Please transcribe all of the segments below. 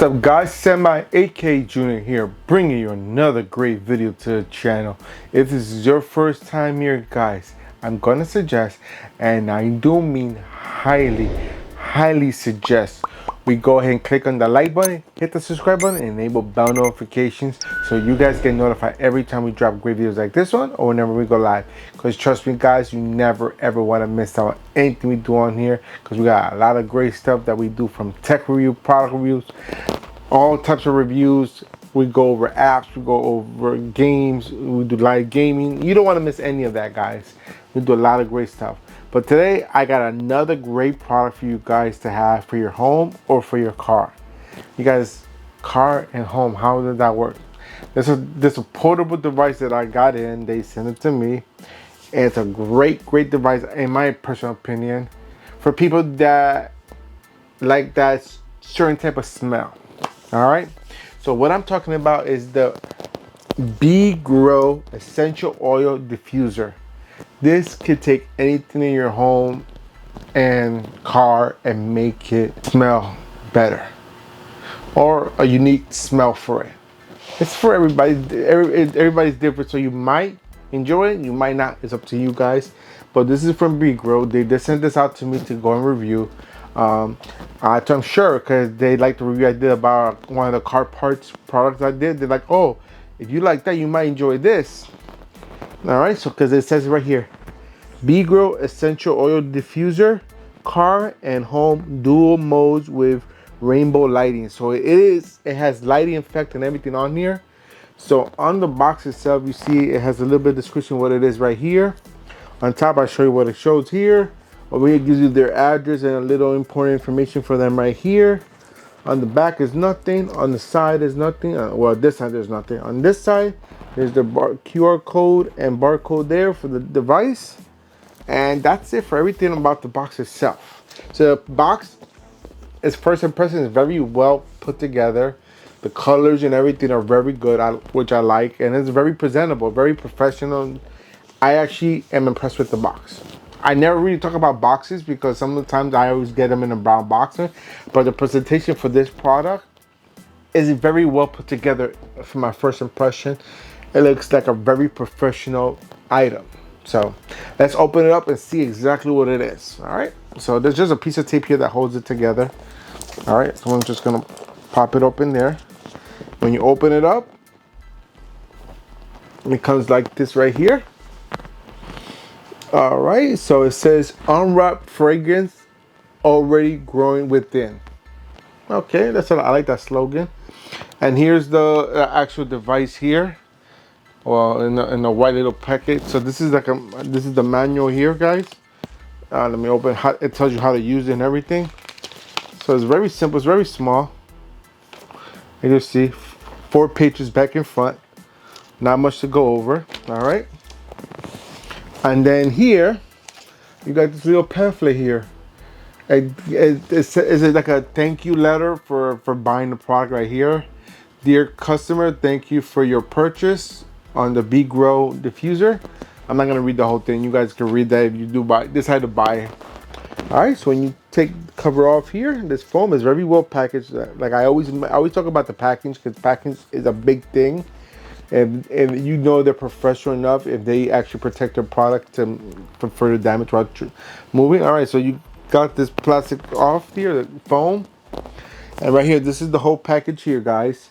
What's up guys, Semi AK Junior here, bringing you another great video to the channel. If this is your first time here guys, I'm gonna suggest, and I do mean highly suggest, we go ahead and click on the like button, hit the subscribe button, and enable bell notifications so you guys get notified every time we drop great videos like this one or whenever we go live. Because trust me guys, you never ever want to miss out on anything we do on here, because we got a lot of great stuff that we do, from tech review, product reviews, all types of reviews. We go over apps, we go over games, we do live gaming. You don't want to miss any of that guys. We do a lot of great stuff. But today I got another great product for you guys to have for your home or for your car. You guys, car and home, how does that work? This is a portable device that I got in. They sent it to me. And it's a great device in my personal opinion for people that like that certain type of smell. All right. So what I'm talking about is the BeeGrow Essential Oil Diffuser. This could take anything in your home and car and make it smell better, or a unique smell for it. It's for everybody. Everybody's different, so you might enjoy it, you might not. It's up to you guys. But this is from BeeGrow. They sent this out to me to go and review. I'm sure because they like the review I did about one of the car parts products I did. They're like, oh, if you like that, you might enjoy this. All right, so because it says right here, BeeGrow Essential Oil Diffuser, car and home dual modes with rainbow lighting. So it has lighting effect and everything on here. So on the box itself, you see it has a little bit of description what it is right here. On top, I'll show you what it shows here. Over here, it gives you their address and a little important information for them right here. On the back is nothing. On the side is nothing. Well, this side there's nothing. On this side, there's the QR code and barcode there for the device. And that's it for everything about the box itself. So the box, its first impression is very well put together. The colors and everything are very good, which I like. And it's very presentable, very professional. I actually am impressed with the box. I never really talk about boxes because sometimes I always get them in a brown box. But the presentation for this product is very well put together for my first impression. It looks like a very professional item. So let's open it up and see exactly what it is. All right. So there's just a piece of tape here that holds it together. All right. So I'm just going to pop it open there. When you open it up, it comes like this right here. All right, so it says unwrapped fragrance already growing within. Okay, I like that slogan. And here's the actual device here. Well, in a white little packet. So this is this is the manual here, guys. Let me open. It tells you how to use it and everything. So it's very simple. It's very small. You just see 4 pages back and front. Not much to go over. All right. And then here, you got this little pamphlet here. Is it like a thank you letter for buying the product right here? Dear customer, thank you for your purchase on the BeeGrow diffuser. I'm not gonna read the whole thing. You guys can read that if you do decide to buy it. All right. So when you take the cover off here, this foam is very well packaged. Like I always talk about the package, because package is a big thing. And you know they're professional enough if they actually protect their product from further damage while moving. All right, so you got this plastic off here, the foam, and right here, this is the whole package here, guys.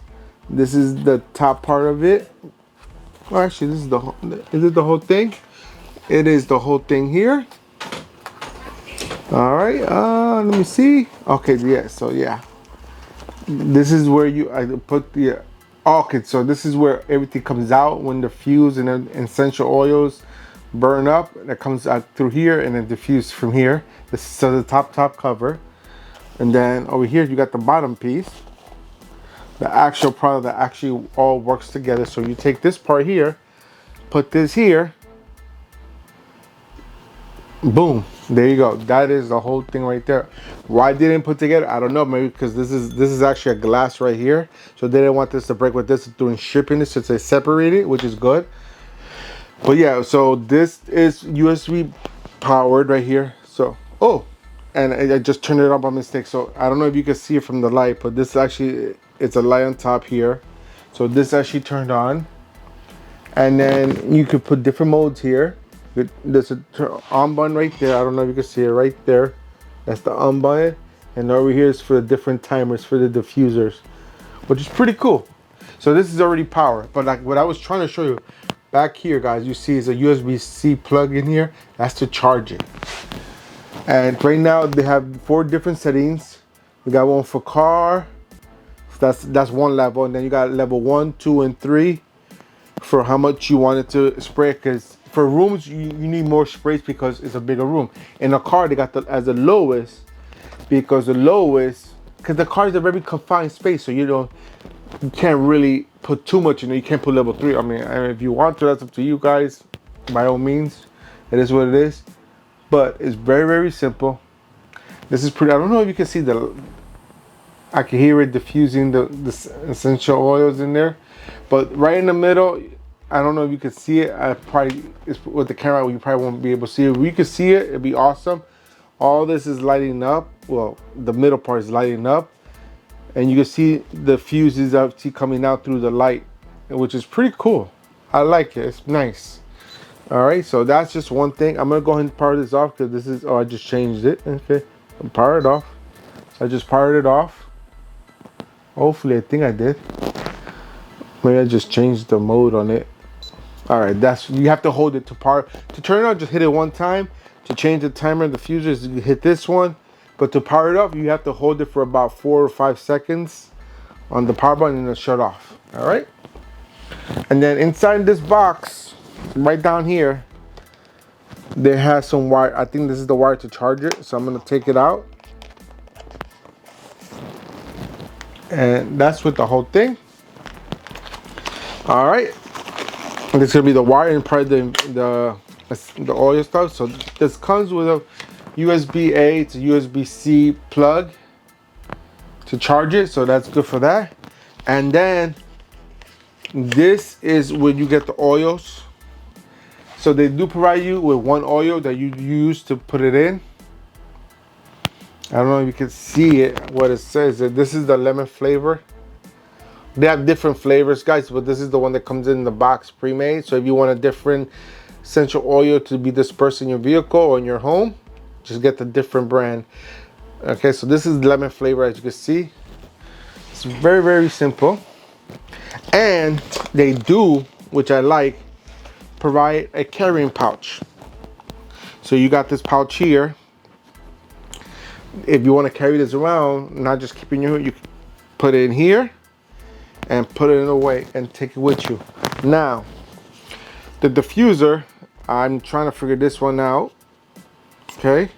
This is the top part of it. Well, actually, is it the whole thing? It is the whole thing here. All right, let me see. Okay, yeah. So yeah, this is where I put the. Okay, so this is where everything comes out when the fuse and the essential oils burn up. That comes out through here and then diffuse from here. This is the top cover. And then over here you got the bottom piece, the actual product that actually all works together. So you take this part here, put this here, boom, there you go. That is the whole thing right there. Why they didn't put together, I don't know. Maybe because this is actually a glass right here, so they didn't want this to break with this during shipping this, so they separated, which is good. But yeah, so this is USB powered right here. So and I just turned it on by mistake. So I don't know if you can see it from the light, but this actually, it's a light on top here. So this actually turned on, and then you could put different modes here. There's a on button right there. I don't know if you can see it right there. That's the on button, and over here is for the different timers for the diffusers, which is pretty cool. So this is already power, but like what I was trying to show you back here, guys, you see is a USB-C plug in here. That's to charge it. And right now they have 4 different settings. We got one for car. That's one level, and then you got level 1, 2, and 3 for how much you want it to spray. Because for rooms, you need more sprays because it's a bigger room. In a car, they got the as the lowest, because the car is a very confined space, so you can't really put too much in it. You can't put level 3. I mean, if you want to, that's up to you guys. By all means, it is what it is. But it's very, very simple. This is pretty. I don't know if you can see I can hear it diffusing the essential oils in there. But right in the middle, I don't know if you can see it. I probably, with the camera, you probably won't be able to see it. If you can see it, it'd be awesome. All this is lighting up. Well, the middle part is lighting up. And you can see the fuses coming out through the light, which is pretty cool. I like it. It's nice. All right, so that's just one thing. I'm gonna go ahead and power this off because this is, I just changed it. Okay, power it off. So I just powered it off. Hopefully, I think I did. Maybe I just changed the mode on it. All right, you have to hold it to power. To turn it on, just hit it one time. To change the timer, the fusers, you hit this one. But to power it off, you have to hold it for about 4 or 5 seconds on the power button and it'll shut off. All right. And then inside this box, right down here, they have some wire. I think this is the wire to charge it. So I'm gonna take it out. And that's with the whole thing. All right. And this is gonna be the wire and probably the oil stuff. So this comes with a USB-A to USB-C plug to charge it. So that's good for that. And then this is when you get the oils. So they do provide you with one oil that you use to put it in. I don't know if you can see it, what it says. This is the lemon flavor. They have different flavors, guys, but this is the one that comes in the box pre-made. So if you want a different essential oil to be dispersed in your vehicle or in your home, just get the different brand. Okay, so this is lemon flavor, as you can see. It's very, very simple. And they do, which I like, provide a carrying pouch. So you got this pouch here. If you want to carry this around, not just keeping you put it in here and put it away and take it with you. Now, the diffuser, I'm trying to figure this one out. Okay,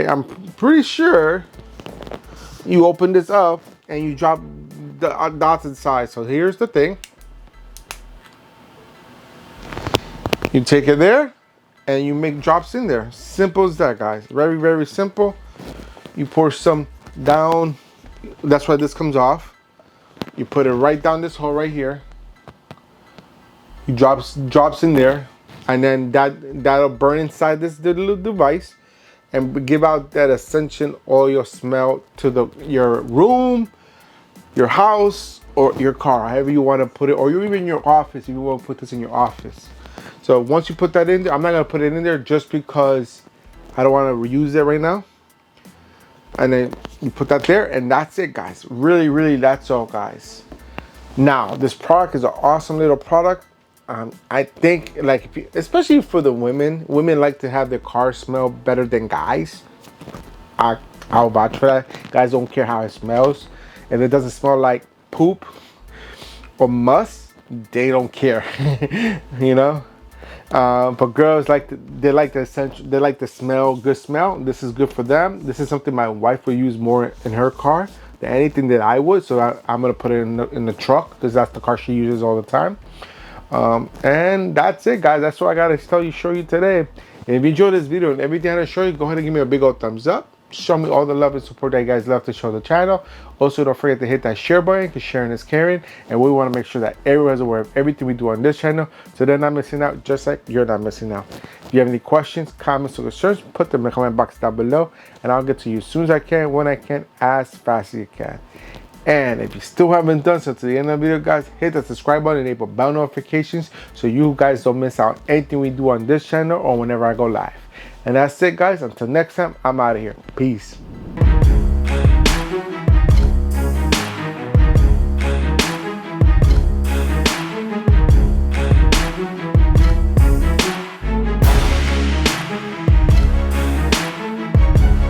I'm pretty sure you open this up and you drop the dots inside. So here's the thing. You take it there and you make drops in there. Simple as that, guys. Very, very simple. You pour some down. That's why this comes off. You put it right down this hole right here. You drops in there, and then that'll burn inside this little device and give out that essential oil smell to your room, your house, or your car, however you want to put it, or even your office if you want to put this in your office. So once you put that in there, I'm not gonna put it in there just because I don't want to reuse it right now. And then you put that there, and that's it, guys. Really, really, that's all, guys. Now, this product is an awesome little product. I think, like, especially for the women like to have their car smell better than guys. I'll vouch for that. Guys don't care how it smells. If it doesn't smell like poop or must, they don't care. You know. But girls they like the smell, good smell. This is good for them. This is something my wife will use more in her car than anything that I would. So I'm gonna put it in the truck because that's the car she uses all the time. And that's it, guys. That's what I gotta show you today. And if you enjoyed this video and everything I had to show you, go ahead and give me a big old thumbs up. show me all the love and support that you guys love to show the channel. Also, don't forget to hit that share button because sharing is caring, and we want to make sure that everyone's aware of everything we do on this channel so they're not missing out, just like you're not missing out. If you have any questions, comments, or concerns, put them in the comment box down below, and I'll get to you as soon as I can, when I can, as fast as you can. And if you still haven't done so to the end of the video, guys, hit the subscribe button, enable bell notifications so you guys don't miss out anything we do on this channel or whenever I go live. And that's it, guys. Until next time, I'm out of here. Peace.